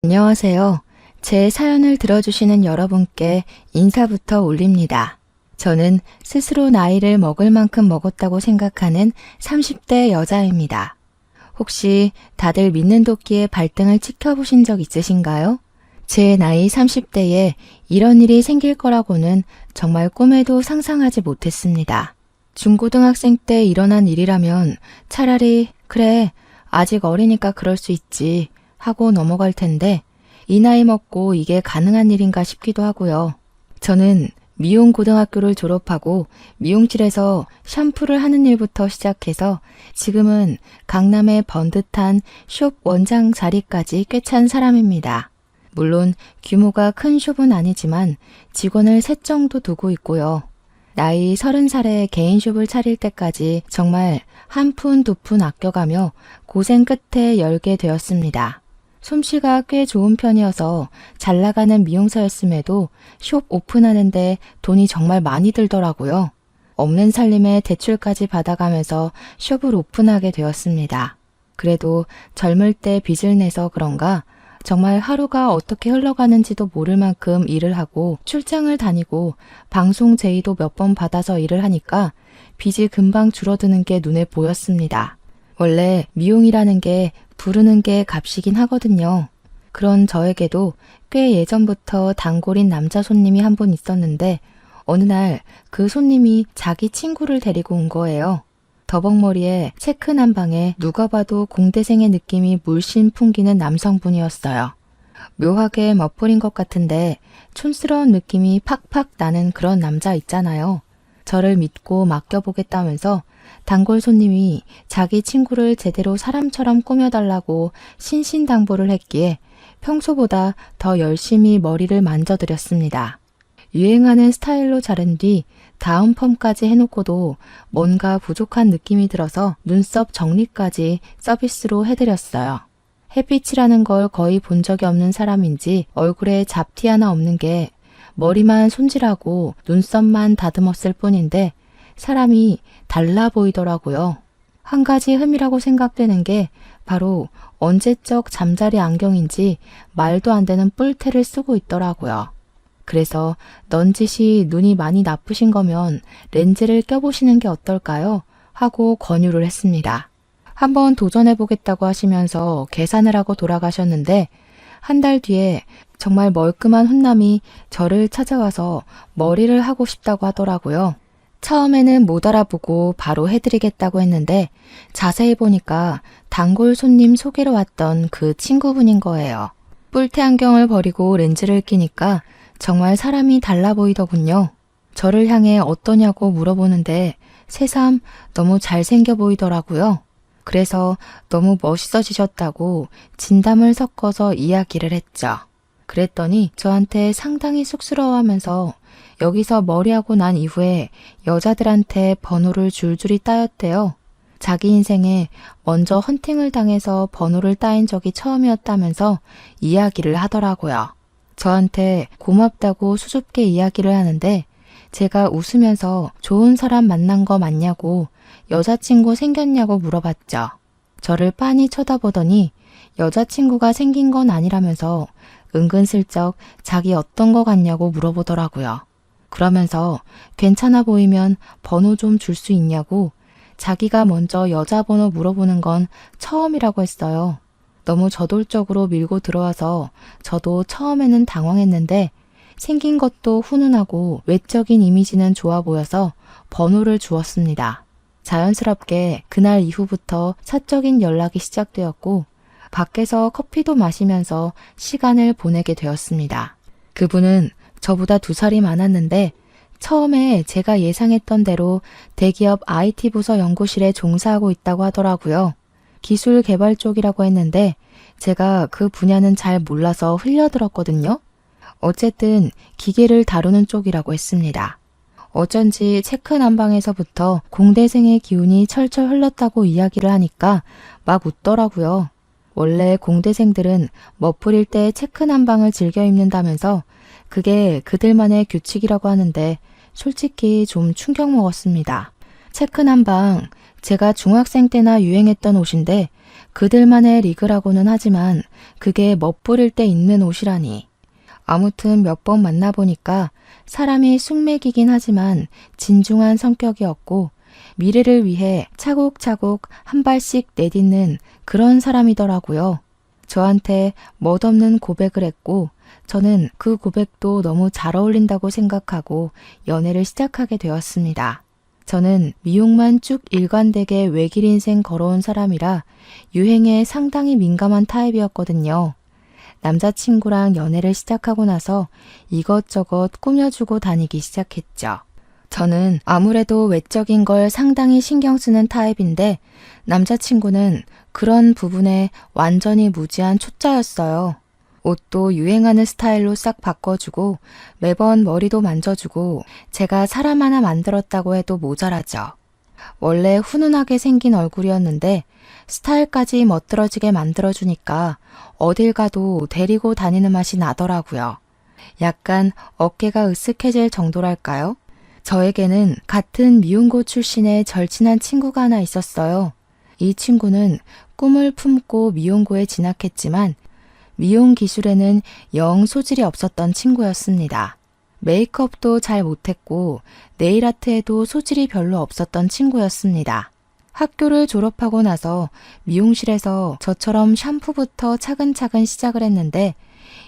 안녕하세요. 제 사연을 들어주시는 여러분께 인사부터 올립니다. 저는 스스로 나이를 먹을 만큼 먹었다고 생각하는 30대 여자입니다. 혹시 다들 믿는 도끼의 발등을 찍혀보신 적 있으신가요? 제 나이 30대에 이런 일이 생길 거라고는 정말 꿈에도 상상하지 못했습니다. 중고등학생 때 일어난 일이라면 차라리 그래, 아직 어리니까 그럴 수 있지 하고 넘어갈 텐데 이 나이 먹고 이게 가능한 일인가 싶기도 하고요. 저는 미용고등학교를 졸업하고 미용실에서 샴푸를 하는 일부터 시작해서 지금은 강남의 번듯한 숍 원장 자리까지 꽤 찬 사람입니다. 물론 규모가 큰 숍은 아니지만 직원을 3 정도 두고 있고요. 나이 30살에 개인숍을 차릴 때까지 정말 한 푼 두 푼 아껴가며 고생 끝에 열게 되었습니다. 솜씨가 꽤 좋은 편이어서 잘 나가는 미용사였음에도 숍 오픈하는데 돈이 정말 많이 들더라고요. 없는 살림에 대출까지 받아가면서 숍을 오픈하게 되었습니다. 그래도 젊을 때 빚을 내서 그런가 정말 하루가 어떻게 흘러가는지도 모를 만큼 일을 하고 출장을 다니고 방송 제의도 몇 번 받아서 일을 하니까 빚이 금방 줄어드는 게 눈에 보였습니다. 원래 미용이라는 게 부르는 게 값이긴 하거든요. 그런 저에게도 꽤 예전부터 단골인 남자 손님이 한 분 있었는데 어느 날 그 손님이 자기 친구를 데리고 온 거예요. 더벅머리에 체크 남방에 누가 봐도 공대생의 느낌이 물씬 풍기는 남성분이었어요. 묘하게 멋부린 것 같은데 촌스러운 느낌이 팍팍 나는 그런 남자 있잖아요. 저를 믿고 맡겨보겠다면서 단골 손님이 자기 친구를 제대로 사람처럼 꾸며달라고 신신당부를 했기에 평소보다 더 열심히 머리를 만져드렸습니다. 유행하는 스타일로 자른 뒤 다운 펌까지 해놓고도 뭔가 부족한 느낌이 들어서 눈썹 정리까지 서비스로 해드렸어요. 햇빛이라는 걸 거의 본 적이 없는 사람인지 얼굴에 잡티 하나 없는 게 머리만 손질하고 눈썹만 다듬었을 뿐인데 사람이 달라 보이더라고요. 한 가지 흠이라고 생각되는 게 바로 언제적 잠자리 안경인지 말도 안 되는 뿔테를 쓰고 있더라고요. 그래서 넌지시 눈이 많이 나쁘신 거면 렌즈를 껴보시는 게 어떨까요? 하고 권유를 했습니다. 한번 도전해보겠다고 하시면서 계산을 하고 돌아가셨는데 한 달 뒤에 정말 멀끔한 훈남이 저를 찾아와서 머리를 하고 싶다고 하더라고요. 처음에는 못 알아보고 바로 해드리겠다고 했는데 자세히 보니까 단골 손님 소개로 왔던 그 친구분인 거예요. 뿔테 안경을 버리고 렌즈를 끼니까 정말 사람이 달라 보이더군요. 저를 향해 어떠냐고 물어보는데 새삼 너무 잘생겨 보이더라고요. 그래서 너무 멋있어지셨다고 진담을 섞어서 이야기를 했죠. 그랬더니 저한테 상당히 쑥스러워하면서 여기서 머리하고 난 이후에 여자들한테 번호를 줄줄이 따였대요. 자기 인생에 먼저 헌팅을 당해서 번호를 따인 적이 처음이었다면서 이야기를 하더라고요. 저한테 고맙다고 수줍게 이야기를 하는데 제가 웃으면서 좋은 사람 만난 거 맞냐고 여자친구 생겼냐고 물어봤죠. 저를 빤히 쳐다보더니 여자친구가 생긴 건 아니라면서 은근슬쩍 자기 어떤 거 같냐고 물어보더라고요. 그러면서 괜찮아 보이면 번호 좀 줄 수 있냐고 자기가 먼저 여자 번호 물어보는 건 처음이라고 했어요. 너무 저돌적으로 밀고 들어와서 저도 처음에는 당황했는데 생긴 것도 훈훈하고 외적인 이미지는 좋아 보여서 번호를 주었습니다. 자연스럽게 그날 이후부터 사적인 연락이 시작되었고 밖에서 커피도 마시면서 시간을 보내게 되었습니다. 그분은 저보다 2살이 많았는데 처음에 제가 예상했던 대로 대기업 IT 부서 연구실에 종사하고 있다고 하더라고요. 기술 개발 쪽이라고 했는데 제가 그 분야는 잘 몰라서 흘려들었거든요. 어쨌든 기계를 다루는 쪽이라고 했습니다. 어쩐지 체크 난방에서부터 공대생의 기운이 철철 흘렀다고 이야기를 하니까 막 웃더라고요. 원래 공대생들은 멋부릴 때 체크 난방을 즐겨 입는다면서 그게 그들만의 규칙이라고 하는데 솔직히 좀 충격 먹었습니다. 체크 난방 제가 중학생 때나 유행했던 옷인데 그들만의 리그라고는 하지만 그게 멋부릴 때 입는 옷이라니. 아무튼 몇 번 만나보니까 사람이 숙맥이긴 하지만 진중한 성격이었고 미래를 위해 차곡차곡 한 발씩 내딛는 그런 사람이더라고요. 저한테 멋없는 고백을 했고 저는 그 고백도 너무 잘 어울린다고 생각하고 연애를 시작하게 되었습니다. 저는 미용만 쭉 일관되게 외길 인생 걸어온 사람이라 유행에 상당히 민감한 타입이었거든요. 남자친구랑 연애를 시작하고 나서 이것저것 꾸며주고 다니기 시작했죠. 저는 아무래도 외적인 걸 상당히 신경 쓰는 타입인데 남자친구는 그런 부분에 완전히 무지한 초짜였어요. 옷도 유행하는 스타일로 싹 바꿔주고 매번 머리도 만져주고 제가 사람 하나 만들었다고 해도 모자라죠. 원래 훈훈하게 생긴 얼굴이었는데 스타일까지 멋들어지게 만들어주니까 어딜 가도 데리고 다니는 맛이 나더라고요. 약간 어깨가 으쓱해질 정도랄까요? 저에게는 같은 미용고 출신의 절친한 친구가 하나 있었어요. 이 친구는 꿈을 품고 미용고에 진학했지만 미용 기술에는 영 소질이 없었던 친구였습니다. 메이크업도 잘 못했고 네일 아트에도 소질이 별로 없었던 친구였습니다. 학교를 졸업하고 나서 미용실에서 저처럼 샴푸부터 차근차근 시작을 했는데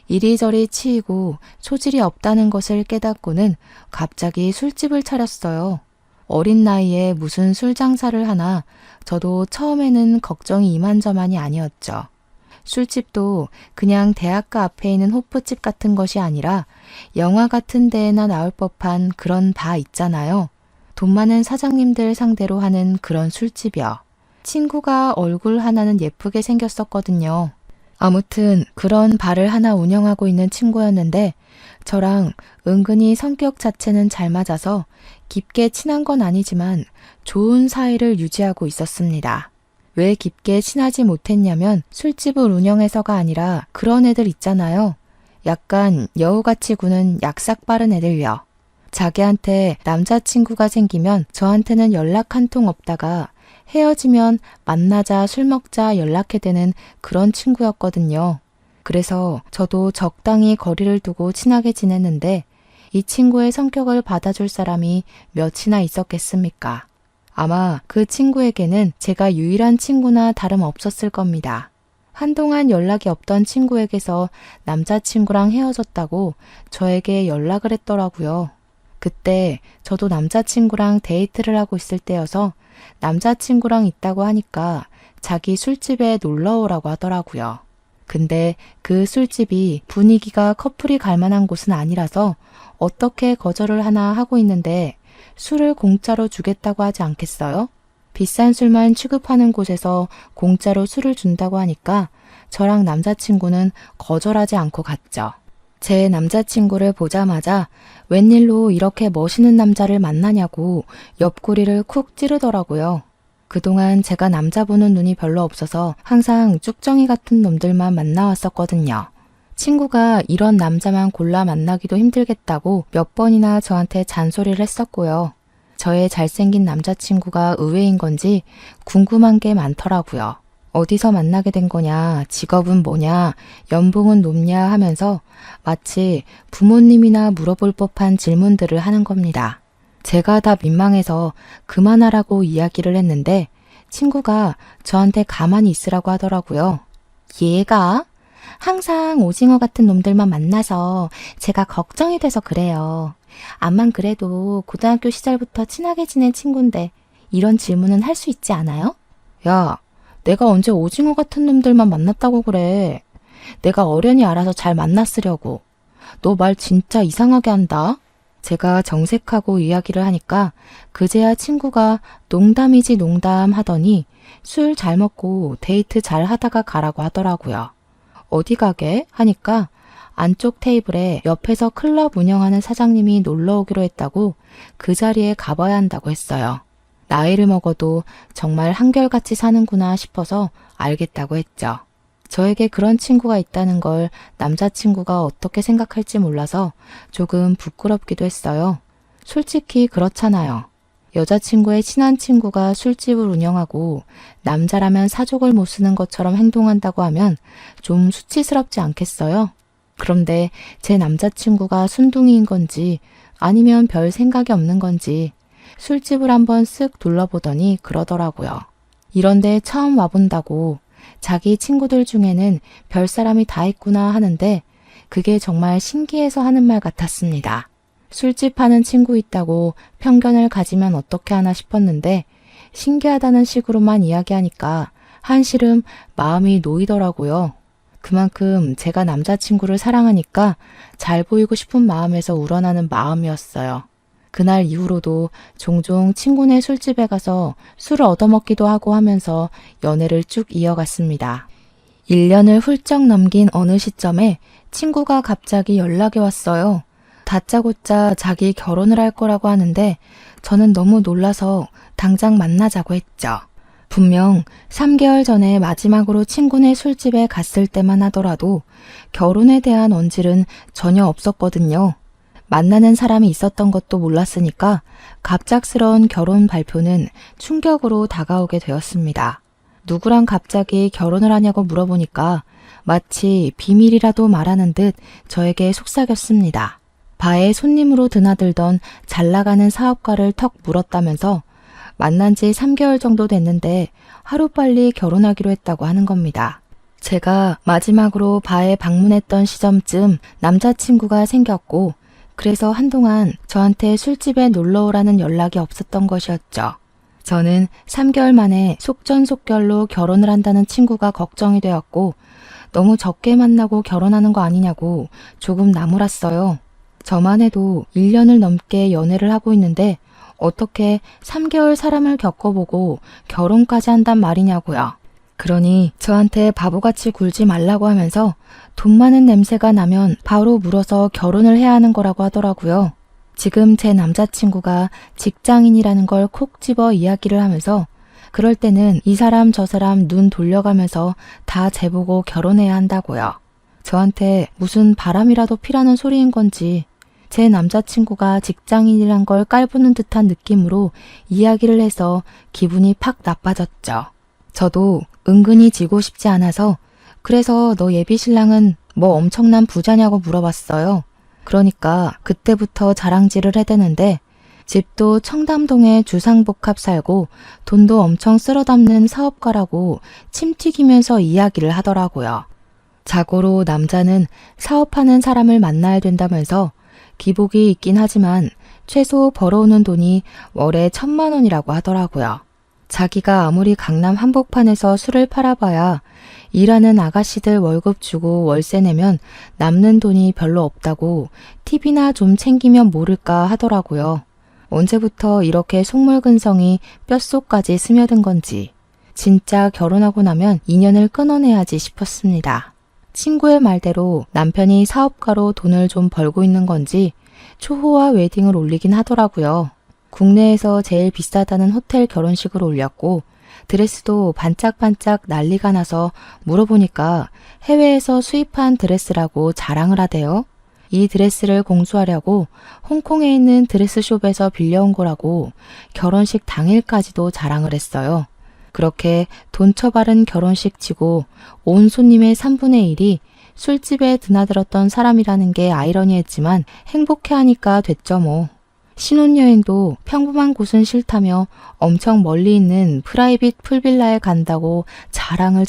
이리저리 치이고 소질이 없다는 것을 깨닫고는 갑자기 술집을 차렸어요. 어린 나이에 무슨 술 장사를 하나 저도 처음에는 걱정이 이만저만이 아니었죠. 술집도 그냥 대학가 앞에 있는 호프집 같은 것이 아니라 영화 같은 데에나 나올 법한 그런 바 있잖아요. 돈 많은 사장님들 상대로 하는 그런 술집이요. 친구가 얼굴 하나는 예쁘게 생겼었거든요. 아무튼 그런 바를 하나 운영하고 있는 친구였는데 저랑 은근히 성격 자체는 잘 맞아서 깊게 친한 건 아니지만 좋은 사이를 유지하고 있었습니다. 왜 깊게 친하지 못했냐면 술집을 운영해서가 아니라 그런 애들 있잖아요. 약간 여우같이 구는 약삭 빠른 애들요. 자기한테 남자친구가 생기면 저한테는 연락 한 통 없다가 헤어지면 만나자 술 먹자 연락해대는 그런 친구였거든요. 그래서 저도 적당히 거리를 두고 친하게 지냈는데 이 친구의 성격을 받아줄 사람이 몇이나 있었겠습니까? 아마 그 친구에게는 제가 유일한 친구나 다름없었을 겁니다. 한동안 연락이 없던 친구에게서 남자친구랑 헤어졌다고 저에게 연락을 했더라고요. 그때 저도 남자친구랑 데이트를 하고 있을 때여서 남자친구랑 있다고 하니까 자기 술집에 놀러 오라고 하더라고요. 근데 그 술집이 분위기가 커플이 갈 만한 곳은 아니라서 어떻게 거절을 하나 하고 있는데 술을 공짜로 주겠다고 하지 않겠어요? 비싼 술만 취급하는 곳에서 공짜로 술을 준다고 하니까 저랑 남자친구는 거절하지 않고 갔죠. 제 남자친구를 보자마자 웬일로 이렇게 멋있는 남자를 만나냐고 옆구리를 쿡 찌르더라고요. 그동안 제가 남자 보는 눈이 별로 없어서 항상 쭉정이 같은 놈들만 만나왔었거든요. 친구가 이런 남자만 골라 만나기도 힘들겠다고 몇 번이나 저한테 잔소리를 했었고요. 저의 잘생긴 남자친구가 의외인 건지 궁금한 게 많더라고요. 어디서 만나게 된 거냐, 직업은 뭐냐, 연봉은 높냐 하면서 마치 부모님이나 물어볼 법한 질문들을 하는 겁니다. 제가 다 민망해서 그만하라고 이야기를 했는데 친구가 저한테 가만히 있으라고 하더라고요. 얘가 항상 오징어 같은 놈들만 만나서 제가 걱정이 돼서 그래요. 암만 그래도 고등학교 시절부터 친하게 지낸 친구인데 이런 질문은 할 수 있지 않아요? 야, 내가 언제 오징어 같은 놈들만 만났다고 그래. 내가 어련히 알아서 잘 만났으려고. 너 말 진짜 이상하게 한다. 제가 정색하고 이야기를 하니까 그제야 친구가 농담이지 농담 하더니 술 잘 먹고 데이트 잘 하다가 가라고 하더라고요. 어디 가게? 하니까 안쪽 테이블에 옆에서 클럽 운영하는 사장님이 놀러 오기로 했다고 그 자리에 가봐야 한다고 했어요. 나이를 먹어도 정말 한결같이 사는구나 싶어서 알겠다고 했죠. 저에게 그런 친구가 있다는 걸 남자친구가 어떻게 생각할지 몰라서 조금 부끄럽기도 했어요. 솔직히 그렇잖아요. 여자친구의 친한 친구가 술집을 운영하고 남자라면 사족을 못 쓰는 것처럼 행동한다고 하면 좀 수치스럽지 않겠어요? 그런데 제 남자친구가 순둥이인 건지 아니면 별 생각이 없는 건지 술집을 한번 쓱 둘러보더니 그러더라고요. 이런데 처음 와본다고 자기 친구들 중에는 별 사람이 다 있구나 하는데 그게 정말 신기해서 하는 말 같았습니다. 술집 하는 친구 있다고 편견을 가지면 어떻게 하나 싶었는데 신기하다는 식으로만 이야기하니까 한시름 마음이 놓이더라고요. 그만큼 제가 남자친구를 사랑하니까 잘 보이고 싶은 마음에서 우러나는 마음이었어요. 그날 이후로도 종종 친구네 술집에 가서 술을 얻어먹기도 하고 하면서 연애를 쭉 이어갔습니다. 1년을 훌쩍 넘긴 어느 시점에 친구가 갑자기 연락이 왔어요. 다짜고짜 자기 결혼을 할 거라고 하는데 저는 너무 놀라서 당장 만나자고 했죠. 분명 3개월 전에 마지막으로 친구네 술집에 갔을 때만 하더라도 결혼에 대한 언질은 전혀 없었거든요. 만나는 사람이 있었던 것도 몰랐으니까 갑작스러운 결혼 발표는 충격으로 다가오게 되었습니다. 누구랑 갑자기 결혼을 하냐고 물어보니까 마치 비밀이라도 말하는 듯 저에게 속삭였습니다. 바에 손님으로 드나들던 잘나가는 사업가를 턱 물었다면서 만난 지 3개월 정도 됐는데 하루빨리 결혼하기로 했다고 하는 겁니다. 제가 마지막으로 바에 방문했던 시점쯤 남자친구가 생겼고 그래서 한동안 저한테 술집에 놀러오라는 연락이 없었던 것이었죠. 저는 3개월 만에 속전속결로 결혼을 한다는 친구가 걱정이 되었고 너무 적게 만나고 결혼하는 거 아니냐고 조금 나무랐어요. 저만 해도 1년을 넘게 연애를 하고 있는데 어떻게 3개월 사람을 겪어보고 결혼까지 한단 말이냐고요. 그러니 저한테 바보같이 굴지 말라고 하면서 돈 많은 냄새가 나면 바로 물어서 결혼을 해야 하는 거라고 하더라고요. 지금 제 남자친구가 직장인이라는 걸 콕 집어 이야기를 하면서 그럴 때는 이 사람 저 사람 눈 돌려가면서 다 재보고 결혼해야 한다고요. 저한테 무슨 바람이라도 피라는 소리인 건지 제 남자친구가 직장인이란 걸 깔보는 듯한 느낌으로 이야기를 해서 기분이 팍 나빠졌죠. 저도 은근히 지고 싶지 않아서 그래서 너 예비 신랑은 뭐 엄청난 부자냐고 물어봤어요. 그러니까 그때부터 자랑질을 해대는데 집도 청담동에 주상복합 살고 돈도 엄청 쓸어담는 사업가라고 침 튀기면서 이야기를 하더라고요. 자고로 남자는 사업하는 사람을 만나야 된다면서 기복이 있긴 하지만 최소 벌어오는 돈이 월에 1,000만 원이라고 하더라고요. 자기가 아무리 강남 한복판에서 술을 팔아봐야 일하는 아가씨들 월급 주고 월세 내면 남는 돈이 별로 없다고 팁이나 좀 챙기면 모를까 하더라고요. 언제부터 이렇게 속물근성이 뼛속까지 스며든 건지 진짜 결혼하고 나면 인연을 끊어내야지 싶었습니다. 친구의 말대로 남편이 사업가로 돈을 좀 벌고 있는 건지 초호화 웨딩을 올리긴 하더라고요. 국내에서 제일 비싸다는 호텔 결혼식을 올렸고 드레스도 반짝반짝 난리가 나서 물어보니까 해외에서 수입한 드레스라고 자랑을 하대요. 이 드레스를 공수하려고 홍콩에 있는 드레스숍에서 빌려온 거라고 결혼식 당일까지도 자랑을 했어요. 그렇게 돈 처바른 결혼식 치고 온 손님의 3분의 1이 술집에 드나들었던 사람이라는 게 아이러니했지만 행복해하니까 됐죠 뭐. 신혼여행도 평범한 곳은 싫다며 엄청 멀리 있는 프라이빗 풀빌라에 간다고 자랑을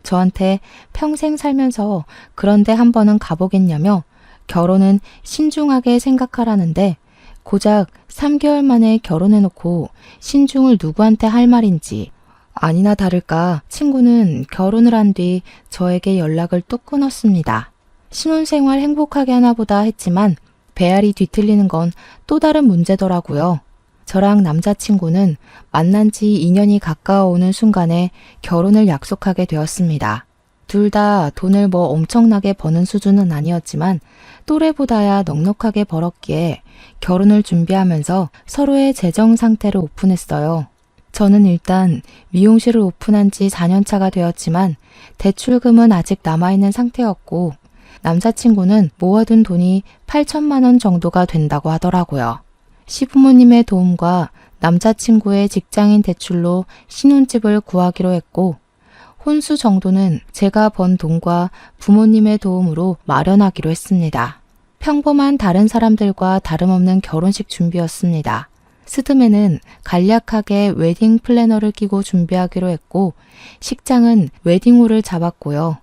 저한테 평생 살면서 그런데 한 번은 가보겠냐며 결혼은 신중하게 생각하라는데 고작 3개월 만에 결혼해놓고 신중을 누구한테 할 말인지 아니나 다를까 친구는 결혼을 한 뒤 저에게 연락을 뚝 끊었습니다. 신혼생활 행복하게 하나 보다 했지만 배알이 뒤틀리는 건 또 다른 문제더라고요. 저랑 남자친구는 만난 지 2년이 가까워오는 순간에 결혼을 약속하게 되었습니다. 둘 다 돈을 뭐 엄청나게 버는 수준은 아니었지만 또래보다야 넉넉하게 벌었기에 결혼을 준비하면서 서로의 재정 상태를 오픈했어요. 저는 일단 미용실을 오픈한 지 4년 차가 되었지만 대출금은 아직 남아있는 상태였고 남자친구는 모아둔 돈이 8천만 원 정도가 된다고 하더라고요. 시부모님의 도움과 남자친구의 직장인 대출로 신혼집을 구하기로 했고, 혼수 정도는 제가 번 돈과 부모님의 도움으로 마련하기로 했습니다. 평범한 다른 사람들과 다름없는 결혼식 준비였습니다. 스드메는 간략하게 웨딩 플래너를 끼고 준비하기로 했고, 식장은 웨딩홀을 잡았고요.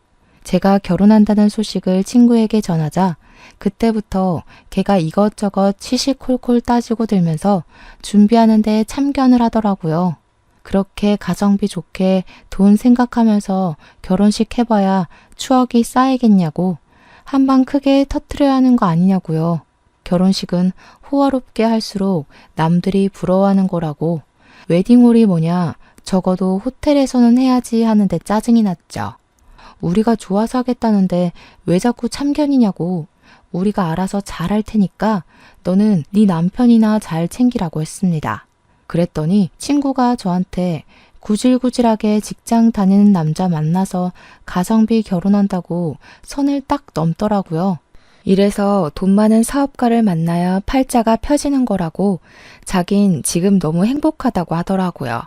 제가 결혼한다는 소식을 친구에게 전하자 그때부터 걔가 이것저것 시시콜콜 따지고 들면서 준비하는데 참견을 하더라고요. 그렇게 가성비 좋게 돈 생각하면서 결혼식 해봐야 추억이 쌓이겠냐고, 한방 크게 터트려야 하는 거 아니냐고요. 결혼식은 호화롭게 할수록 남들이 부러워하는 거라고, 웨딩홀이 뭐냐, 적어도 호텔에서는 해야지 하는데 짜증이 났죠. 우리가 좋아서 하겠다는데 왜 자꾸 참견이냐고, 우리가 알아서 잘할 테니까 너는 네 남편이나 잘 챙기라고 했습니다. 그랬더니 친구가 저한테 구질구질하게 직장 다니는 남자 만나서 가성비 결혼한다고 선을 딱 넘더라고요. 이래서 돈 많은 사업가를 만나야 팔자가 펴지는 거라고 자긴 지금 너무 행복하다고 하더라고요.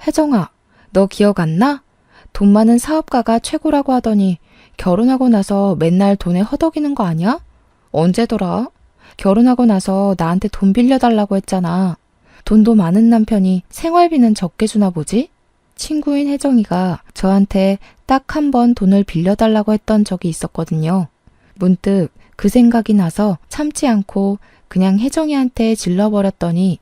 혜정아, 너 기억 안 나? 돈 많은 사업가가 최고라고 하더니 결혼하고 나서 맨날 돈에 허덕이는 거 아니야? 언제더라? 결혼하고 나서 나한테 돈 빌려달라고 했잖아. 돈도 많은 남편이 생활비는 적게 주나 보지? 친구인 혜정이가 저한테 딱 한 번 돈을 빌려달라고 했던 적이 있었거든요. 문득 그 생각이 나서 참지 않고 그냥 혜정이한테 질러버렸더니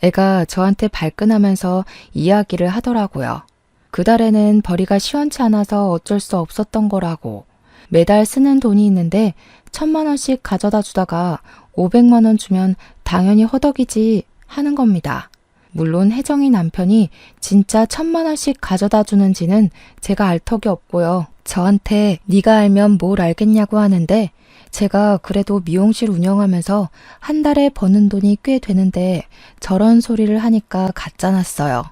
애가 저한테 발끈하면서 이야기를 하더라고요. 그달에는 벌이가 시원치 않아서 어쩔 수 없었던 거라고. 매달 쓰는 돈이 있는데 1,000만 원씩 가져다 주다가 500만 원 주면 당연히 허덕이지 하는 겁니다. 물론 혜정이 남편이 진짜 1,000만 원씩 가져다 주는지는 제가 알 턱이 없고요. 저한테 네가 알면 뭘 알겠냐고 하는데 제가 그래도 미용실 운영하면서 한 달에 버는 돈이 꽤 되는데 저런 소리를 하니까 가짜났어요.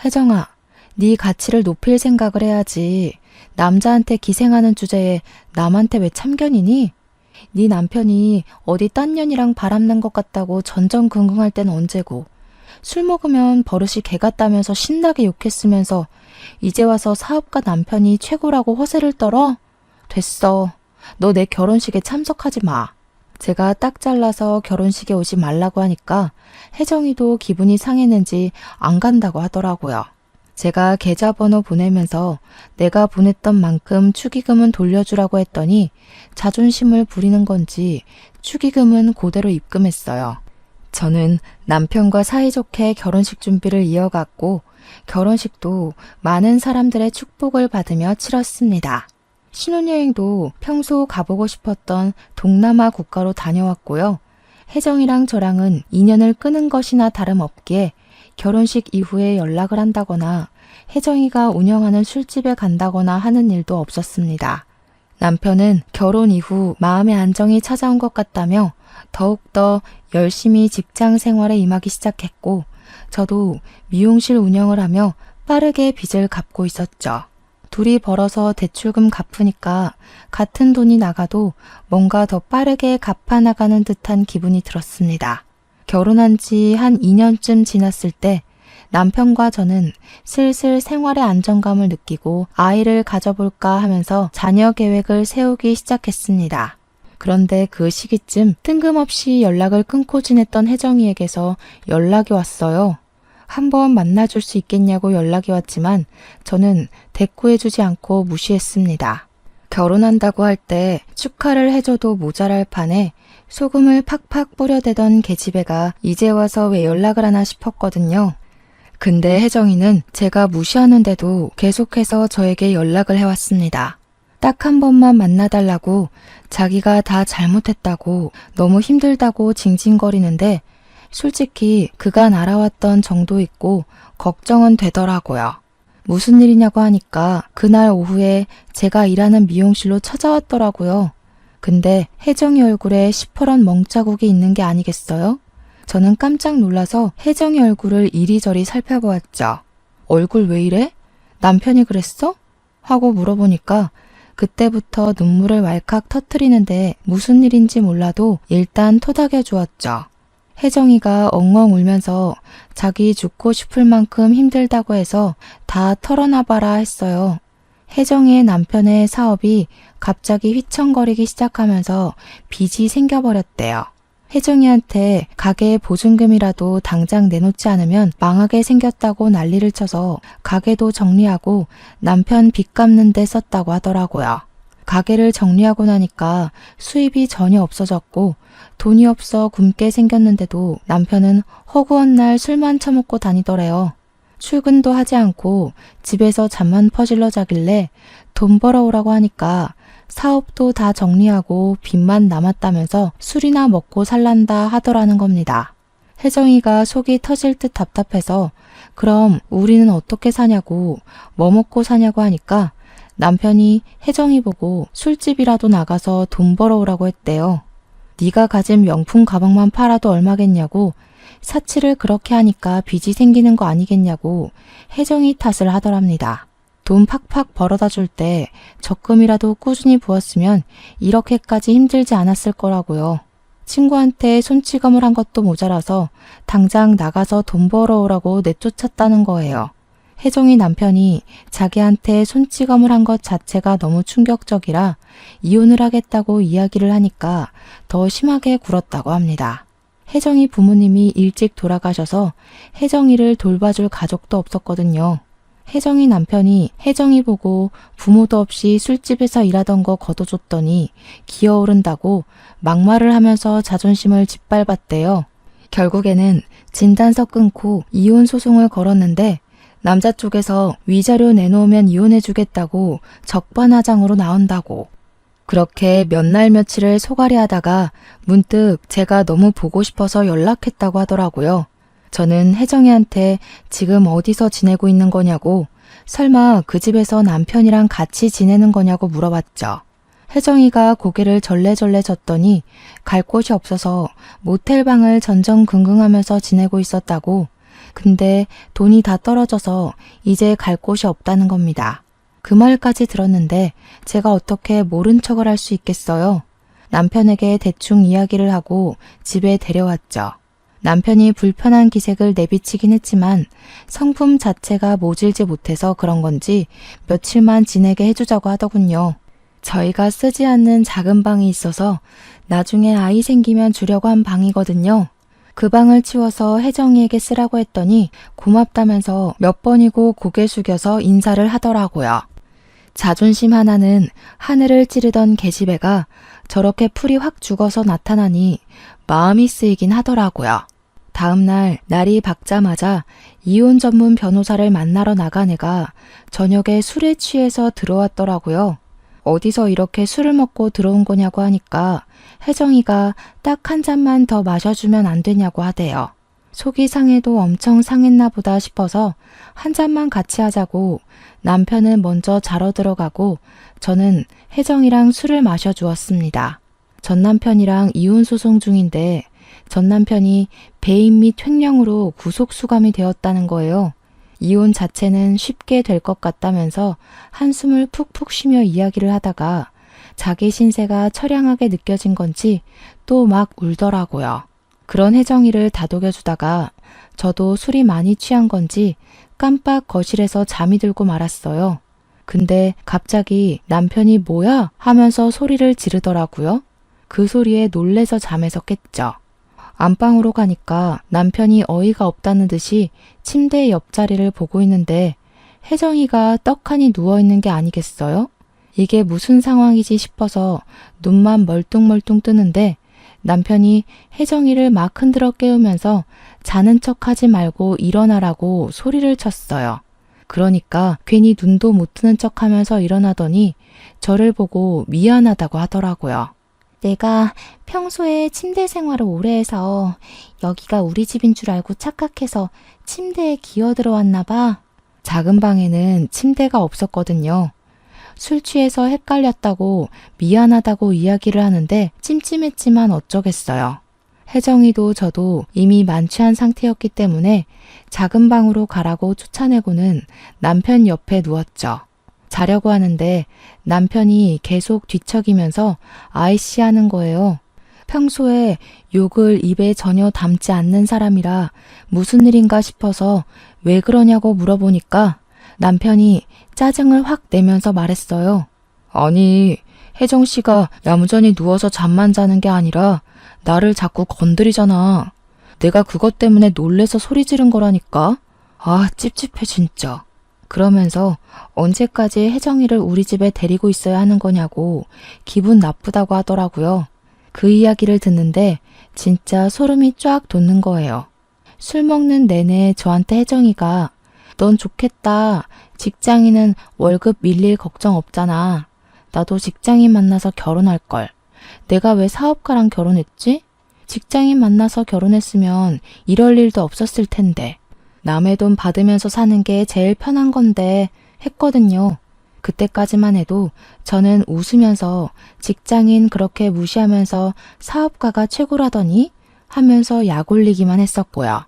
혜정아, 네 가치를 높일 생각을 해야지. 남자한테 기생하는 주제에 남한테 왜 참견이니? 네 남편이 어디 딴 년이랑 바람난 것 같다고 전전긍긍할 땐 언제고, 술 먹으면 버릇이 개 같다면서 신나게 욕했으면서 이제 와서 사업가 남편이 최고라고 허세를 떨어? 됐어. 너 내 결혼식에 참석하지 마. 제가 딱 잘라서 결혼식에 오지 말라고 하니까 혜정이도 기분이 상했는지 안 간다고 하더라고요. 제가 계좌번호 보내면서 내가 보냈던 만큼 축의금은 돌려주라고 했더니 자존심을 부리는 건지 축의금은 그대로 입금했어요. 저는 남편과 사이좋게 결혼식 준비를 이어갔고 결혼식도 많은 사람들의 축복을 받으며 치렀습니다. 신혼여행도 평소 가보고 싶었던 동남아 국가로 다녀왔고요. 혜정이랑 저랑은 인연을 끊은 것이나 다름없기에 결혼식 이후에 연락을 한다거나 혜정이가 운영하는 술집에 간다거나 하는 일도 없었습니다. 남편은 결혼 이후 마음의 안정이 찾아온 것 같다며 더욱더 열심히 직장 생활에 임하기 시작했고 저도 미용실 운영을 하며 빠르게 빚을 갚고 있었죠. 둘이 벌어서 대출금 갚으니까 같은 돈이 나가도 뭔가 더 빠르게 갚아나가는 듯한 기분이 들었습니다. 결혼한 지 한 2년쯤 지났을 때 남편과 저는 슬슬 생활의 안정감을 느끼고 아이를 가져볼까 하면서 자녀 계획을 세우기 시작했습니다. 그런데 그 시기쯤 뜬금없이 연락을 끊고 지냈던 혜정이에게서 연락이 왔어요. 한번 만나줄 수 있겠냐고 연락이 왔지만 저는 대꾸해주지 않고 무시했습니다. 결혼한다고 할 때 축하를 해줘도 모자랄 판에 소금을 팍팍 뿌려대던 계집애가 이제 와서 왜 연락을 하나 싶었거든요. 근데 혜정이는 제가 무시하는데도 계속해서 저에게 연락을 해왔습니다. 딱 한 번만 만나달라고, 자기가 다 잘못했다고, 너무 힘들다고 징징거리는데 솔직히 그간 알아왔던 정도 있고 걱정은 되더라고요. 무슨 일이냐고 하니까 그날 오후에 제가 일하는 미용실로 찾아왔더라고요. 근데 혜정이 얼굴에 시퍼런 멍자국이 있는 게 아니겠어요? 저는 깜짝 놀라서 혜정이 얼굴을 이리저리 살펴보았죠. 얼굴 왜 이래? 남편이 그랬어? 하고 물어보니까 그때부터 눈물을 왈칵 터뜨리는데 무슨 일인지 몰라도 일단 토닥여 주었죠. 혜정이가 엉엉 울면서 자기 죽고 싶을 만큼 힘들다고 해서 다 털어놔봐라 했어요. 혜정이의 남편의 사업이 갑자기 휘청거리기 시작하면서 빚이 생겨버렸대요. 혜정이한테 가게 보증금이라도 당장 내놓지 않으면 망하게 생겼다고 난리를 쳐서 가게도 정리하고 남편 빚 갚는 데 썼다고 하더라고요. 가게를 정리하고 나니까 수입이 전혀 없어졌고 돈이 없어 굶게 생겼는데도 남편은 허구한 날 술만 처먹고 다니더래요. 출근도 하지 않고 집에서 잠만 퍼질러 자길래 돈 벌어오라고 하니까 사업도 다 정리하고 빚만 남았다면서 술이나 먹고 살란다 하더라는 겁니다. 혜정이가 속이 터질 듯 답답해서 그럼 우리는 어떻게 사냐고 뭐 먹고 사냐고 하니까 남편이 혜정이 보고 술집이라도 나가서 돈 벌어오라고 했대요. 네가 가진 명품 가방만 팔아도 얼마겠냐고 사치를 그렇게 하니까 빚이 생기는 거 아니겠냐고 혜정이 탓을 하더랍니다. 돈 팍팍 벌어다 줄 때 적금이라도 꾸준히 부었으면 이렇게까지 힘들지 않았을 거라고요. 친구한테 손찌검을 한 것도 모자라서 당장 나가서 돈 벌어오라고 내쫓았다는 거예요. 혜정이 남편이 자기한테 손찌검을 한 것 자체가 너무 충격적이라 이혼을 하겠다고 이야기를 하니까 더 심하게 굴었다고 합니다. 혜정이 부모님이 일찍 돌아가셔서 혜정이를 돌봐줄 가족도 없었거든요. 혜정이 남편이 혜정이 보고 부모도 없이 술집에서 일하던 거 걷어줬더니 기어오른다고 막말을 하면서 자존심을 짓밟았대요. 결국에는 진단서 끊고 이혼 소송을 걸었는데 남자 쪽에서 위자료 내놓으면 이혼해주겠다고 적반하장으로 나온다고. 그렇게 몇 날 며칠을 소갈이 하다가 문득 제가 너무 보고 싶어서 연락했다고 하더라고요. 저는 혜정이한테 지금 어디서 지내고 있는 거냐고, 설마 그 집에서 남편이랑 같이 지내는 거냐고 물어봤죠. 혜정이가 고개를 절레절레 졌더니 갈 곳이 없어서 모텔방을 전전긍긍하면서 지내고 있었다고. 근데 돈이 다 떨어져서 이제 갈 곳이 없다는 겁니다. 그 말까지 들었는데 제가 어떻게 모른 척을 할 수 있겠어요? 남편에게 대충 이야기를 하고 집에 데려왔죠. 남편이 불편한 기색을 내비치긴 했지만 성품 자체가 모질지 못해서 그런 건지 며칠만 지내게 해주자고 하더군요. 저희가 쓰지 않는 작은 방이 있어서 나중에 아이 생기면 주려고 한 방이거든요. 그 방을 치워서 혜정이에게 쓰라고 했더니 고맙다면서 몇 번이고 고개 숙여서 인사를 하더라고요. 자존심 하나는 하늘을 찌르던 계집애가 저렇게 풀이 확 죽어서 나타나니 마음이 쓰이긴 하더라고요. 다음날 날이 밝자마자 이혼 전문 변호사를 만나러 나간 애가 저녁에 술에 취해서 들어왔더라고요. 어디서 이렇게 술을 먹고 들어온 거냐고 하니까 혜정이가 딱 한 잔만 더 마셔주면 안 되냐고 하대요. 속이 상해도 엄청 상했나 보다 싶어서 한 잔만 같이 하자고 남편은 먼저 자러 들어가고 저는 혜정이랑 술을 마셔주었습니다. 전 남편이랑 이혼 소송 중인데 전 남편이 배임 및 횡령으로 구속 수감이 되었다는 거예요. 이혼 자체는 쉽게 될 것 같다면서 한숨을 푹푹 쉬며 이야기를 하다가 자기 신세가 처량하게 느껴진 건지 또 막 울더라고요. 그런 혜정이를 다독여주다가 저도 술이 많이 취한 건지 깜빡 거실에서 잠이 들고 말았어요. 근데 갑자기 남편이 뭐야? 하면서 소리를 지르더라고요. 그 소리에 놀래서 잠에서 깼죠. 안방으로 가니까 남편이 어이가 없다는 듯이 침대 옆자리를 보고 있는데 혜정이가 떡하니 누워있는 게 아니겠어요? 이게 무슨 상황이지 싶어서 눈만 멀뚱멀뚱 뜨는데 남편이 혜정이를 막 흔들어 깨우면서 자는 척하지 말고 일어나라고 소리를 쳤어요. 그러니까 괜히 눈도 못 뜨는 척하면서 일어나더니 저를 보고 미안하다고 하더라고요. 내가 평소에 침대 생활을 오래 해서 여기가 우리 집인 줄 알고 착각해서 침대에 기어 들어왔나 봐. 작은 방에는 침대가 없었거든요. 술 취해서 헷갈렸다고 미안하다고 이야기를 하는데 찜찜했지만 어쩌겠어요. 혜정이도 저도 이미 만취한 상태였기 때문에 작은 방으로 가라고 쫓아내고는 남편 옆에 누웠죠. 자려고 하는데 남편이 계속 뒤척이면서 아이씨 하는 거예요. 평소에 욕을 입에 전혀 담지 않는 사람이라 무슨 일인가 싶어서 왜 그러냐고 물어보니까 남편이 짜증을 확 내면서 말했어요. 아니, 혜정 씨가 야무전히 누워서 잠만 자는 게 아니라 나를 자꾸 건드리잖아. 내가 그것 때문에 놀래서 소리 지른 거라니까. 아, 찝찝해 진짜. 그러면서 언제까지 혜정이를 우리 집에 데리고 있어야 하는 거냐고 기분 나쁘다고 하더라고요. 그 이야기를 듣는데 진짜 소름이 쫙 돋는 거예요. 술 먹는 내내 저한테 혜정이가 넌 좋겠다. 직장인은 월급 밀릴 걱정 없잖아. 나도 직장인 만나서 결혼할걸. 내가 왜 사업가랑 결혼했지? 직장인 만나서 결혼했으면 이럴 일도 없었을 텐데. 남의 돈 받으면서 사는 게 제일 편한 건데 했거든요. 그때까지만 해도 저는 웃으면서 직장인 그렇게 무시하면서 사업가가 최고라더니 하면서 약 올리기만 했었고요.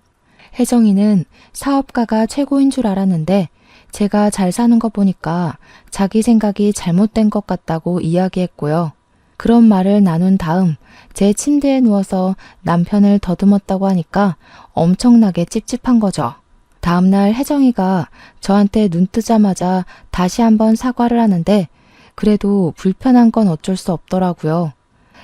혜정이는 사업가가 최고인 줄 알았는데 제가 잘 사는 거 보니까 자기 생각이 잘못된 것 같다고 이야기했고요. 그런 말을 나눈 다음 제 침대에 누워서 남편을 더듬었다고 하니까 엄청나게 찝찝한 거죠. 다음날 혜정이가 저한테 눈 뜨자마자 다시 한번 사과를 하는데 그래도 불편한 건 어쩔 수 없더라고요.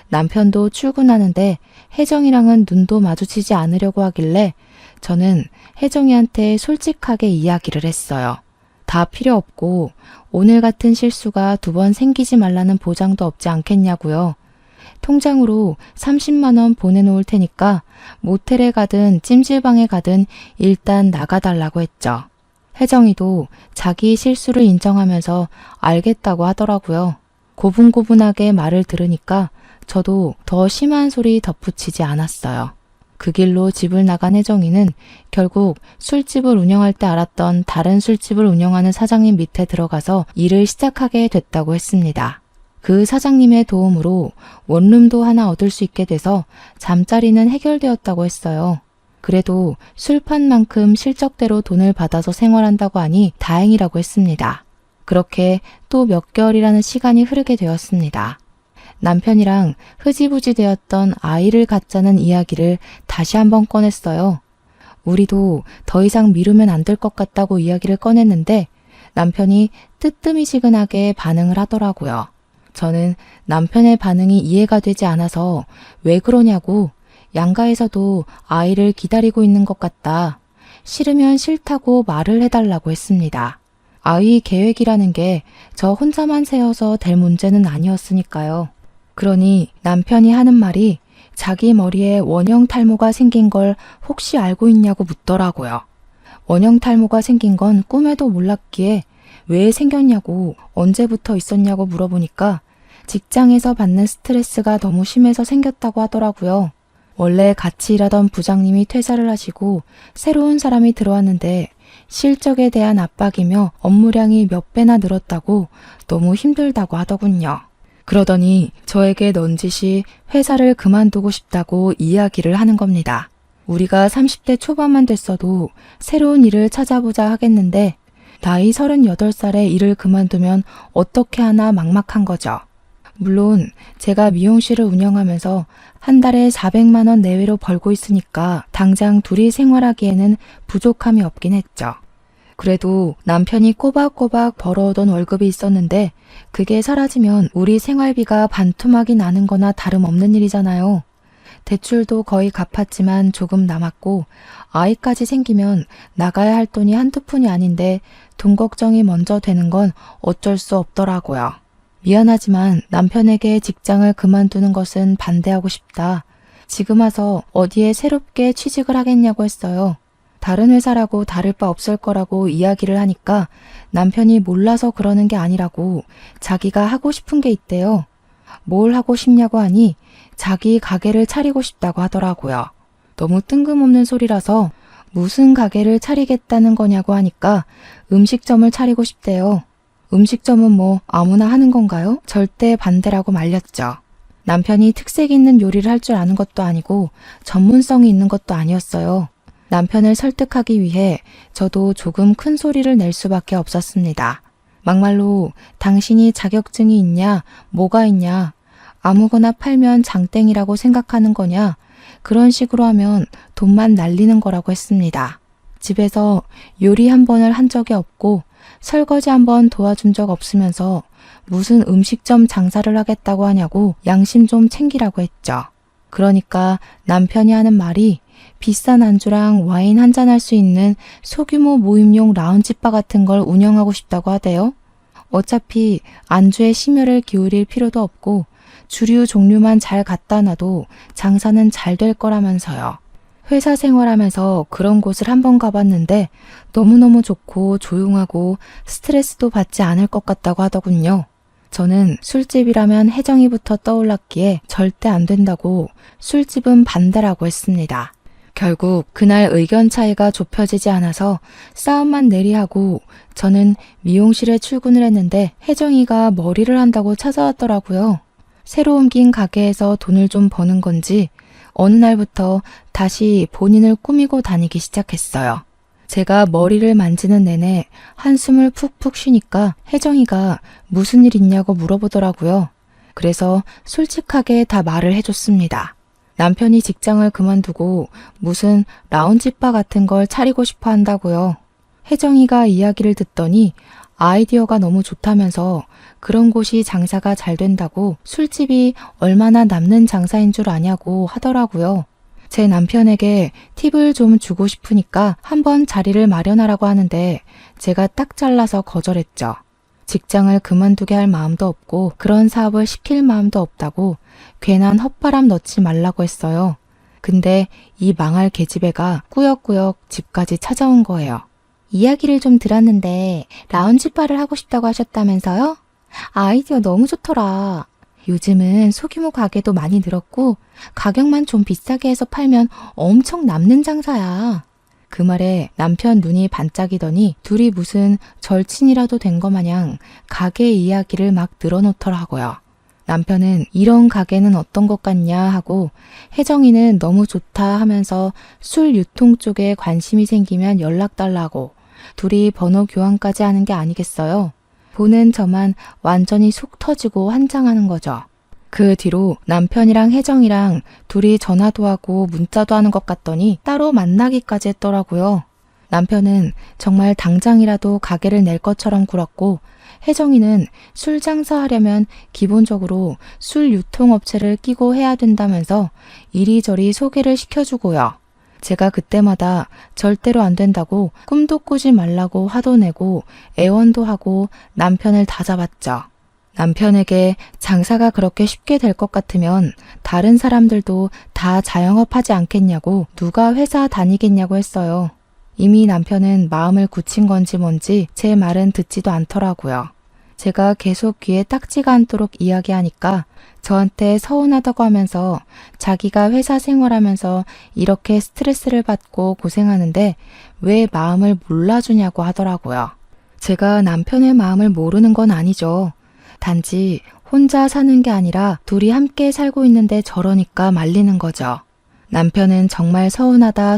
남편도 출근하는데 혜정이랑은 눈도 마주치지 않으려고 하길래 저는 혜정이한테 솔직하게 이야기를 했어요. 다 필요 없고 오늘 같은 실수가 2번 생기지 말라는 보장도 없지 않겠냐고요. 통장으로 30만 원 보내놓을 테니까 모텔에 가든 찜질방에 가든 일단 나가달라고 했죠. 혜정이도 자기 실수를 인정하면서 알겠다고 하더라고요. 고분고분하게 말을 들으니까 저도 더 심한 소리 덧붙이지 않았어요. 그 길로 집을 나간 혜정이는 결국 술집을 운영할 때 알았던 다른 술집을 운영하는 사장님 밑에 들어가서 일을 시작하게 됐다고 했습니다. 그 사장님의 도움으로 원룸도 하나 얻을 수 있게 돼서 잠자리는 해결되었다고 했어요. 그래도 술판만큼 실적대로 돈을 받아서 생활한다고 하니 다행이라고 했습니다. 그렇게 또 몇 개월이라는 시간이 흐르게 되었습니다. 남편이랑 흐지부지 되었던 아이를 갖자는 이야기를 다시 한번 꺼냈어요. 우리도 더 이상 미루면 안 될 것 같다고 이야기를 꺼냈는데 남편이 뜨뜨미지근하게 반응을 하더라고요. 저는 남편의 반응이 이해가 되지 않아서 왜 그러냐고 양가에서도 아이를 기다리고 있는 것 같다. 싫으면 싫다고 말을 해달라고 했습니다. 아이 계획이라는 게 저 혼자만 세워서 될 문제는 아니었으니까요. 그러니 남편이 하는 말이 자기 머리에 원형 탈모가 생긴 걸 혹시 알고 있냐고 묻더라고요. 원형 탈모가 생긴 건 꿈에도 몰랐기에 왜 생겼냐고 언제부터 있었냐고 물어보니까 직장에서 받는 스트레스가 너무 심해서 생겼다고 하더라고요. 원래 같이 일하던 부장님이 퇴사를 하시고 새로운 사람이 들어왔는데 실적에 대한 압박이며 업무량이 몇 배나 늘었다고 너무 힘들다고 하더군요. 그러더니 저에게 넌지시 회사를 그만두고 싶다고 이야기를 하는 겁니다. 우리가 30대 초반만 됐어도 새로운 일을 찾아보자 하겠는데 나이 38살에 일을 그만두면 어떻게 하나 막막한 거죠. 물론 제가 미용실을 운영하면서 한 달에 400만 원 내외로 벌고 있으니까 당장 둘이 생활하기에는 부족함이 없긴 했죠. 그래도 남편이 꼬박꼬박 벌어오던 월급이 있었는데 그게 사라지면 우리 생활비가 반토막이 나는 거나 다름없는 일이잖아요. 대출도 거의 갚았지만 조금 남았고 아이까지 생기면 나가야 할 돈이 한두 푼이 아닌데 돈 걱정이 먼저 되는 건 어쩔 수 없더라고요. 미안하지만 남편에게 직장을 그만두는 것은 반대하고 싶다. 지금 와서 어디에 새롭게 취직을 하겠냐고 했어요. 다른 회사라고 다를 바 없을 거라고 이야기를 하니까 남편이 몰라서 그러는 게 아니라고 자기가 하고 싶은 게 있대요. 뭘 하고 싶냐고 하니 자기 가게를 차리고 싶다고 하더라고요. 너무 뜬금없는 소리라서 무슨 가게를 차리겠다는 거냐고 하니까 음식점을 차리고 싶대요. 음식점은 뭐 아무나 하는 건가요? 절대 반대라고 말렸죠. 남편이 특색 있는 요리를 할 줄 아는 것도 아니고 전문성이 있는 것도 아니었어요. 남편을 설득하기 위해 저도 조금 큰 소리를 낼 수밖에 없었습니다. 막말로 당신이 자격증이 있냐, 뭐가 있냐, 아무거나 팔면 장땡이라고 생각하는 거냐? 그런 식으로 하면 돈만 날리는 거라고 했습니다. 집에서 요리 한 번을 한 적이 없고 설거지 한 번 도와준 적 없으면서 무슨 음식점 장사를 하겠다고 하냐고 양심 좀 챙기라고 했죠. 그러니까 남편이 하는 말이 비싼 안주랑 와인 한잔 할 수 있는 소규모 모임용 라운지바 같은 걸 운영하고 싶다고 하대요. 어차피 안주에 심혈을 기울일 필요도 없고 주류 종류만 잘 갖다 놔도 장사는 잘 될 거라면서요. 회사 생활하면서 그런 곳을 한번 가봤는데 너무너무 좋고 조용하고 스트레스도 받지 않을 것 같다고 하더군요. 저는 술집이라면 혜정이부터 떠올랐기에 절대 안 된다고 술집은 반대라고 했습니다. 결국 그날 의견 차이가 좁혀지지 않아서 싸움만 내리하고 저는 미용실에 출근을 했는데 혜정이가 머리를 한다고 찾아왔더라고요. 새로 옮긴 가게에서 돈을 좀 버는 건지 어느 날부터 다시 본인을 꾸미고 다니기 시작했어요. 제가 머리를 만지는 내내 한숨을 푹푹 쉬니까 혜정이가 무슨 일 있냐고 물어보더라고요. 그래서 솔직하게 다 말을 해줬습니다. 남편이 직장을 그만두고 무슨 라운지바 같은 걸 차리고 싶어 한다고요. 혜정이가 이야기를 듣더니 아이디어가 너무 좋다면서 그런 곳이 장사가 잘 된다고 술집이 얼마나 남는 장사인 줄 아냐고 하더라고요. 제 남편에게 팁을 좀 주고 싶으니까 한번 자리를 마련하라고 하는데 제가 딱 잘라서 거절했죠. 직장을 그만두게 할 마음도 없고 그런 사업을 시킬 마음도 없다고 괜한 헛바람 넣지 말라고 했어요. 근데 이 망할 계집애가 꾸역꾸역 집까지 찾아온 거예요. 이야기를 좀 들었는데 라운지바를 하고 싶다고 하셨다면서요? 아이디어 너무 좋더라. 요즘은 소규모 가게도 많이 늘었고 가격만 좀 비싸게 해서 팔면 엄청 남는 장사야. 그 말에 남편 눈이 반짝이더니 둘이 무슨 절친이라도 된 거 마냥 가게 이야기를 막 늘어놓더라고요. 남편은 이런 가게는 어떤 것 같냐 하고 혜정이는 너무 좋다 하면서 술 유통 쪽에 관심이 생기면 연락 달라고 둘이 번호 교환까지 하는 게 아니겠어요? 보는 저만 완전히 속 터지고 환장하는 거죠. 그 뒤로 남편이랑 혜정이랑 둘이 전화도 하고 문자도 하는 것 같더니 따로 만나기까지 했더라고요. 남편은 정말 당장이라도 가게를 낼 것처럼 굴었고 혜정이는 술 장사하려면 기본적으로 술 유통업체를 끼고 해야 된다면서 이리저리 소개를 시켜주고요. 제가 그때마다 절대로 안 된다고 꿈도 꾸지 말라고 화도 내고 애원도 하고 남편을 다잡았죠. 남편에게 장사가 그렇게 쉽게 될 것 같으면 다른 사람들도 다 자영업하지 않겠냐고 누가 회사 다니겠냐고 했어요. 이미 남편은 마음을 굳힌 건지 뭔지 제 말은 듣지도 않더라고요. 제가 계속 귀에 딱지가 않도록 이야기하니까 저한테 서운하다고 하면서 자기가 회사 생활하면서 이렇게 스트레스를 받고 고생하는데 왜 마음을 몰라주냐고 하더라고요. 제가 남편의 마음을 모르는 건 아니죠. 단지 혼자 사는 게 아니라 둘이 함께 살고 있는데 저러니까 말리는 거죠. 남편은 정말 서운하다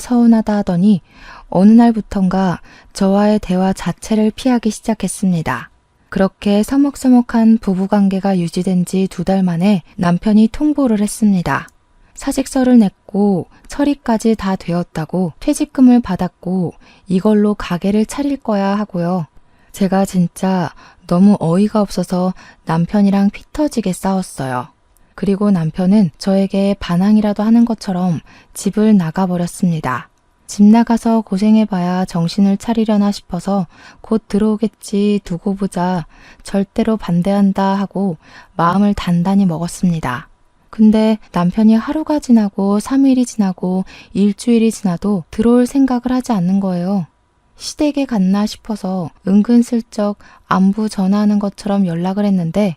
하더니 어느 날부턴가 저와의 대화 자체를 피하기 시작했습니다. 그렇게 서먹서먹한 부부관계가 유지된 지 2달 만에 남편이 통보를 했습니다. 사직서를 냈고 처리까지 다 되었다고 퇴직금을 받았고 이걸로 가게를 차릴 거야 하고요. 제가 진짜 너무 어이가 없어서 남편이랑 피 터지게 싸웠어요. 그리고 남편은 저에게 반항이라도 하는 것처럼 집을 나가버렸습니다. 집 나가서 고생해봐야 정신을 차리려나 싶어서 곧 들어오겠지 두고 보자 절대로 반대한다 하고 마음을 단단히 먹었습니다. 근데 남편이 하루가 지나고 3일이 지나고 일주일이 지나도 들어올 생각을 하지 않는 거예요. 시댁에 갔나 싶어서 은근슬쩍 안부 전화하는 것처럼 연락을 했는데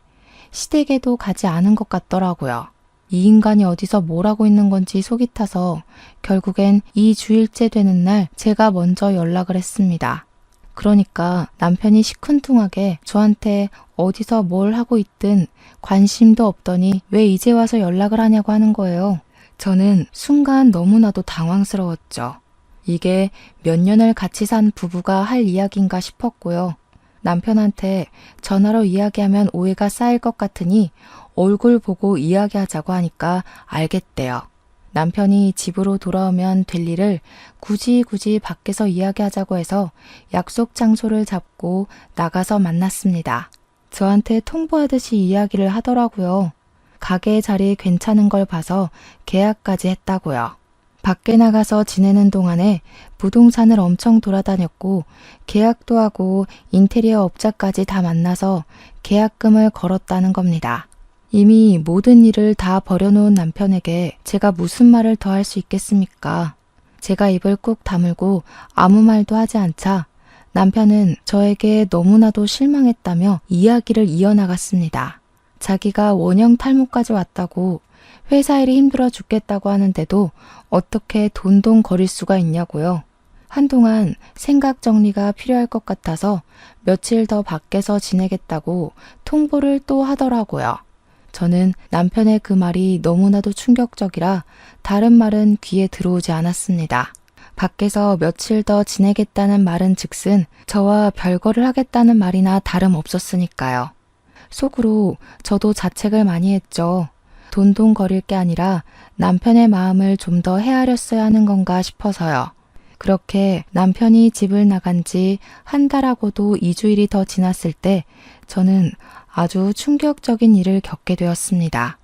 시댁에도 가지 않은 것 같더라고요. 이 인간이 어디서 뭘 하고 있는 건지 속이 타서 결국엔 2주일째 되는 날 제가 먼저 연락을 했습니다. 그러니까 남편이 시큰둥하게 저한테 어디서 뭘 하고 있든 관심도 없더니 왜 이제 와서 연락을 하냐고 하는 거예요. 저는 순간 너무나도 당황스러웠죠. 이게 몇 년을 같이 산 부부가 할 이야기인가 싶었고요. 남편한테 전화로 이야기하면 오해가 쌓일 것 같으니 얼굴 보고 이야기하자고 하니까 알겠대요. 남편이 집으로 돌아오면 될 일을 굳이 밖에서 이야기하자고 해서 약속 장소를 잡고 나가서 만났습니다. 저한테 통보하듯이 이야기를 하더라고요. 가게 자리 괜찮은 걸 봐서 계약까지 했다고요. 밖에 나가서 지내는 동안에 부동산을 엄청 돌아다녔고 계약도 하고 인테리어 업자까지 다 만나서 계약금을 걸었다는 겁니다. 이미 모든 일을 다 버려놓은 남편에게 제가 무슨 말을 더 할 수 있겠습니까? 제가 입을 꾹 다물고 아무 말도 하지 않자 남편은 저에게 너무나도 실망했다며 이야기를 이어나갔습니다. 자기가 원형 탈모까지 왔다고 회사 일이 힘들어 죽겠다고 하는데도 어떻게 돈돈거릴 수가 있냐고요. 한동안 생각 정리가 필요할 것 같아서 며칠 더 밖에서 지내겠다고 통보를 또 하더라고요. 저는 남편의 그 말이 너무나도 충격적이라 다른 말은 귀에 들어오지 않았습니다. 밖에서 며칠 더 지내겠다는 말은 즉슨 저와 별거를 하겠다는 말이나 다름없었으니까요. 속으로 저도 자책을 많이 했죠. 돈돈거릴 게 아니라 남편의 마음을 좀 더 헤아렸어야 하는 건가 싶어서요. 그렇게 남편이 집을 나간 지 한 달하고도 2주일이 더 지났을 때 저는 아주 충격적인 일을 겪게 되었습니다.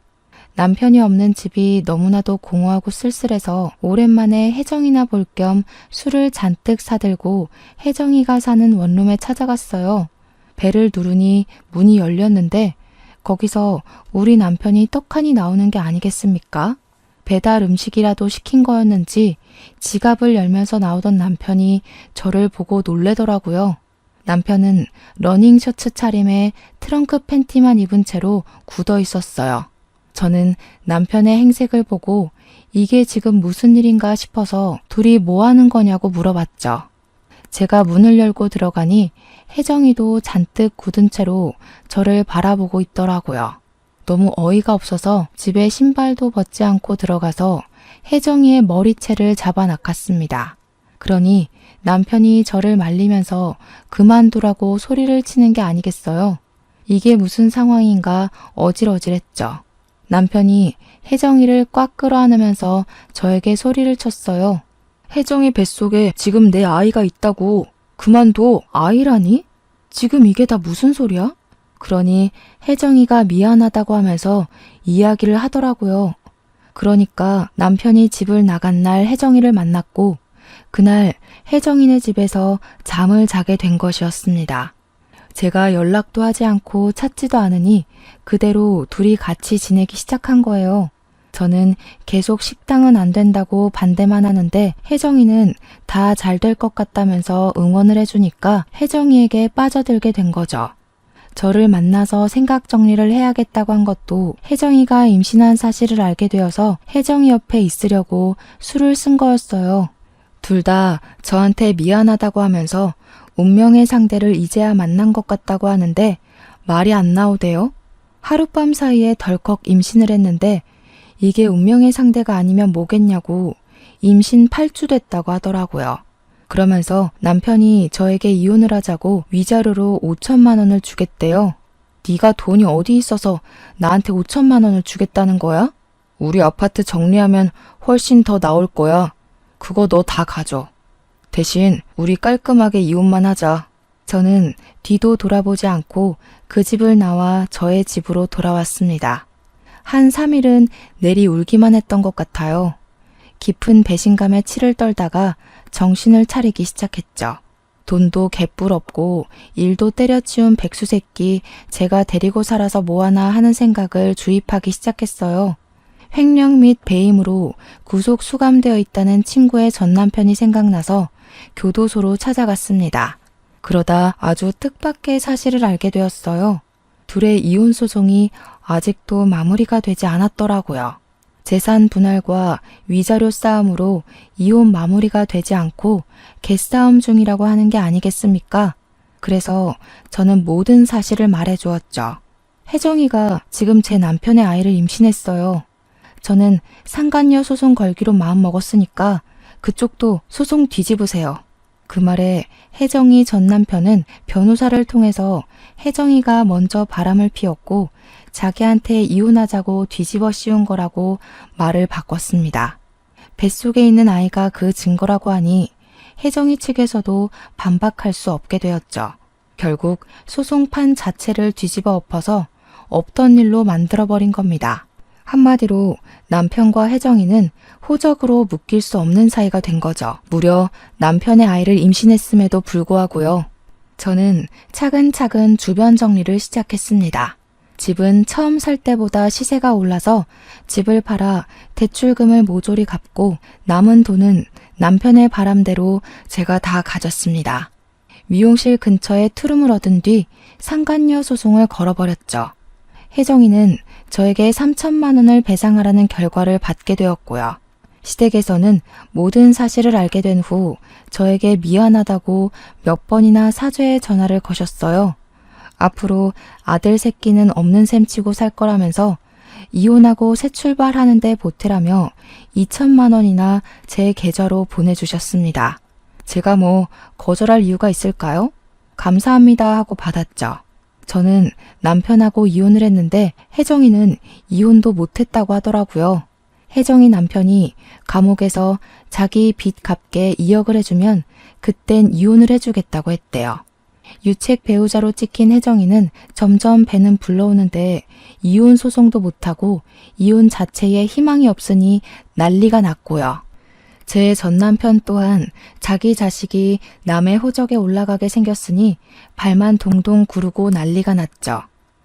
남편이 없는 집이 너무나도 공허하고 쓸쓸해서 오랜만에 혜정이나 볼 겸 술을 잔뜩 사들고 혜정이가 사는 원룸에 찾아갔어요. 벨을 누르니 문이 열렸는데 거기서 우리 남편이 떡하니 나오는 게 아니겠습니까? 배달 음식이라도 시킨 거였는지 지갑을 열면서 나오던 남편이 저를 보고 놀래더라고요. 남편은 러닝 셔츠 차림에 트렁크 팬티만 입은 채로 굳어 있었어요. 저는 남편의 행색을 보고 이게 지금 무슨 일인가 싶어서 둘이 뭐 하는 거냐고 물어봤죠. 제가 문을 열고 들어가니 혜정이도 잔뜩 굳은 채로 저를 바라보고 있더라고요. 너무 어이가 없어서 집에 신발도 벗지 않고 들어가서 혜정이의 머리채를 잡아 낚았습니다. 그러니 남편이 저를 말리면서 그만두라고 소리를 치는 게 아니겠어요. 이게 무슨 상황인가 어질어질했죠. 남편이 혜정이를 꽉 끌어안으면서 저에게 소리를 쳤어요. 혜정이 뱃속에 지금 내 아이가 있다고. 그만둬. 아이라니? 지금 이게 다 무슨 소리야? 그러니 혜정이가 미안하다고 하면서 이야기를 하더라고요. 그러니까 남편이 집을 나간 날 혜정이를 만났고 그날 혜정이네 집에서 잠을 자게 된 것이었습니다. 제가 연락도 하지 않고 찾지도 않으니 그대로 둘이 같이 지내기 시작한 거예요. 저는 계속 식당은 안 된다고 반대만 하는데 혜정이는 다 잘 될 것 같다면서 응원을 해주니까 혜정이에게 빠져들게 된 거죠. 저를 만나서 생각 정리를 해야겠다고 한 것도 혜정이가 임신한 사실을 알게 되어서 혜정이 옆에 있으려고 술을 쓴 거였어요. 둘 다 저한테 미안하다고 하면서 운명의 상대를 이제야 만난 것 같다고 하는데 말이 안 나오대요. 하룻밤 사이에 덜컥 임신을 했는데 이게 운명의 상대가 아니면 뭐겠냐고 임신 8주 됐다고 하더라고요. 그러면서 남편이 저에게 이혼을 하자고 위자료로 5천만 원을 주겠대요. 네가 돈이 어디 있어서 나한테 5천만 원을 주겠다는 거야? 우리 아파트 정리하면 훨씬 더 나올 거야. 그거 너 다 가져. 대신 우리 깔끔하게 이혼만 하자. 저는 뒤도 돌아보지 않고 그 집을 나와 저의 집으로 돌아왔습니다. 한 3일은 내리 울기만 했던 것 같아요. 깊은 배신감에 치를 떨다가 정신을 차리기 시작했죠. 돈도 개뿔 없고 일도 때려치운 백수새끼 제가 데리고 살아서 뭐하나 하는 생각을 주입하기 시작했어요. 횡령 및 배임으로 구속 수감되어 있다는 친구의 전남편이 생각나서 교도소로 찾아갔습니다. 그러다 아주 뜻밖의 사실을 알게 되었어요. 둘의 이혼 소송이 아직도 마무리가 되지 않았더라고요. 재산 분할과 위자료 싸움으로 이혼 마무리가 되지 않고 개싸움 중이라고 하는 게 아니겠습니까? 그래서 저는 모든 사실을 말해주었죠. 혜정이가 지금 제 남편의 아이를 임신했어요. 저는 상간녀 소송 걸기로 마음먹었으니까 그쪽도 소송 뒤집으세요. 그 말에 혜정이 전 남편은 변호사를 통해서 혜정이가 먼저 바람을 피웠고 자기한테 이혼하자고 뒤집어 씌운 거라고 말을 바꿨습니다. 뱃속에 있는 아이가 그 증거라고 하니 혜정이 측에서도 반박할 수 없게 되었죠. 결국 소송판 자체를 뒤집어 엎어서 없던 일로 만들어버린 겁니다. 한마디로 남편과 혜정이는 호적으로 묶일 수 없는 사이가 된 거죠. 무려 남편의 아이를 임신했음에도 불구하고요. 저는 차근차근 주변 정리를 시작했습니다. 집은 처음 살 때보다 시세가 올라서 집을 팔아 대출금을 모조리 갚고 남은 돈은 남편의 바람대로 제가 다 가졌습니다. 미용실 근처에 투룸을 얻은 뒤 상간녀 소송을 걸어버렸죠. 혜정이는 저에게 3천만 원을 배상하라는 결과를 받게 되었고요. 시댁에서는 모든 사실을 알게 된 후 저에게 미안하다고 몇 번이나 사죄의 전화를 거셨어요. 앞으로 아들 새끼는 없는 셈 치고 살 거라면서 이혼하고 새 출발하는데 보태라며 2천만 원이나 제 계좌로 보내주셨습니다. 제가 뭐 거절할 이유가 있을까요? 감사합니다 하고 받았죠. 저는 남편하고 이혼을 했는데 혜정이는 이혼도 못했다고 하더라고요. 혜정이 남편이 감옥에서 자기 빚 갚게 2억을 해주면 그땐 이혼을 해주겠다고 했대요. 유책 배우자로 찍힌 혜정이는 점점 배는 불러오는데 이혼 소송도 못하고 이혼 자체에 희망이 없으니 난리가 났고요. 제 전남편 또한 자기 자식이 남의 호적에 올라가게 생겼으니 발만 동동 구르고 난리가 났죠.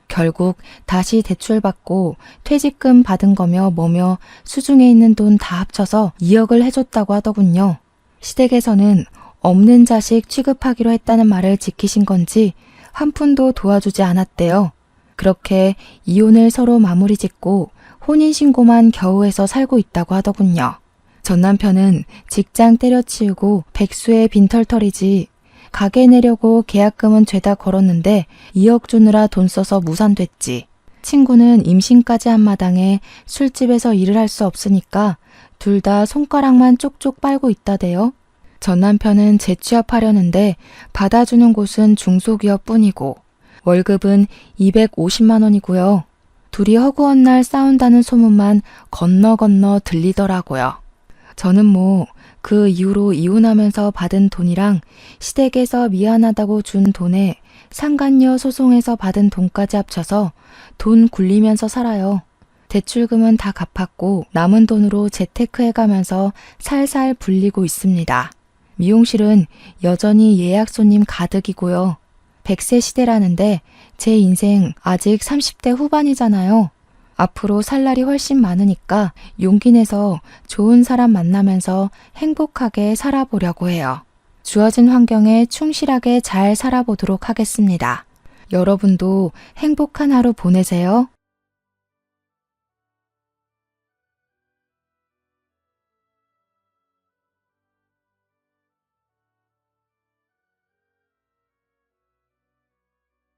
결국 다시 대출받고 퇴직금 받은 거며 뭐며 수중에 있는 돈 다 합쳐서 2억을 해줬다고 하더군요. 시댁에서는 없는 자식 취급하기로 했다는 말을 지키신 건지 한 푼도 도와주지 않았대요. 그렇게 이혼을 서로 마무리 짓고 혼인신고만 겨우 해서 살고 있다고 하더군요. 전 남편은 직장 때려치우고 백수의 빈털털이지 가게 내려고 계약금은 죄다 걸었는데 2억 주느라 돈 써서 무산됐지. 친구는 임신까지 한 마당에 술집에서 일을 할 수 없으니까 둘 다 손가락만 쪽쪽 빨고 있다대요. 전 남편은 재취업하려는데 받아주는 곳은 중소기업 뿐이고 월급은 250만 원이고요. 둘이 허구한 날 싸운다는 소문만 건너 들리더라고요. 저는 뭐 그 이후로 이혼하면서 받은 돈이랑 시댁에서 미안하다고 준 돈에 상간녀 소송에서 받은 돈까지 합쳐서 돈 굴리면서 살아요. 대출금은 다 갚았고 남은 돈으로 재테크해가면서 살살 불리고 있습니다. 미용실은 여전히 예약 손님 가득이고요. 100세 시대라는데 제 인생 아직 30대 후반이잖아요. 앞으로 살 날이 훨씬 많으니까 용기 내서 좋은 사람 만나면서 행복하게 살아보려고 해요. 주어진 환경에 충실하게 잘 살아보도록 하겠습니다. 여러분도 행복한 하루 보내세요.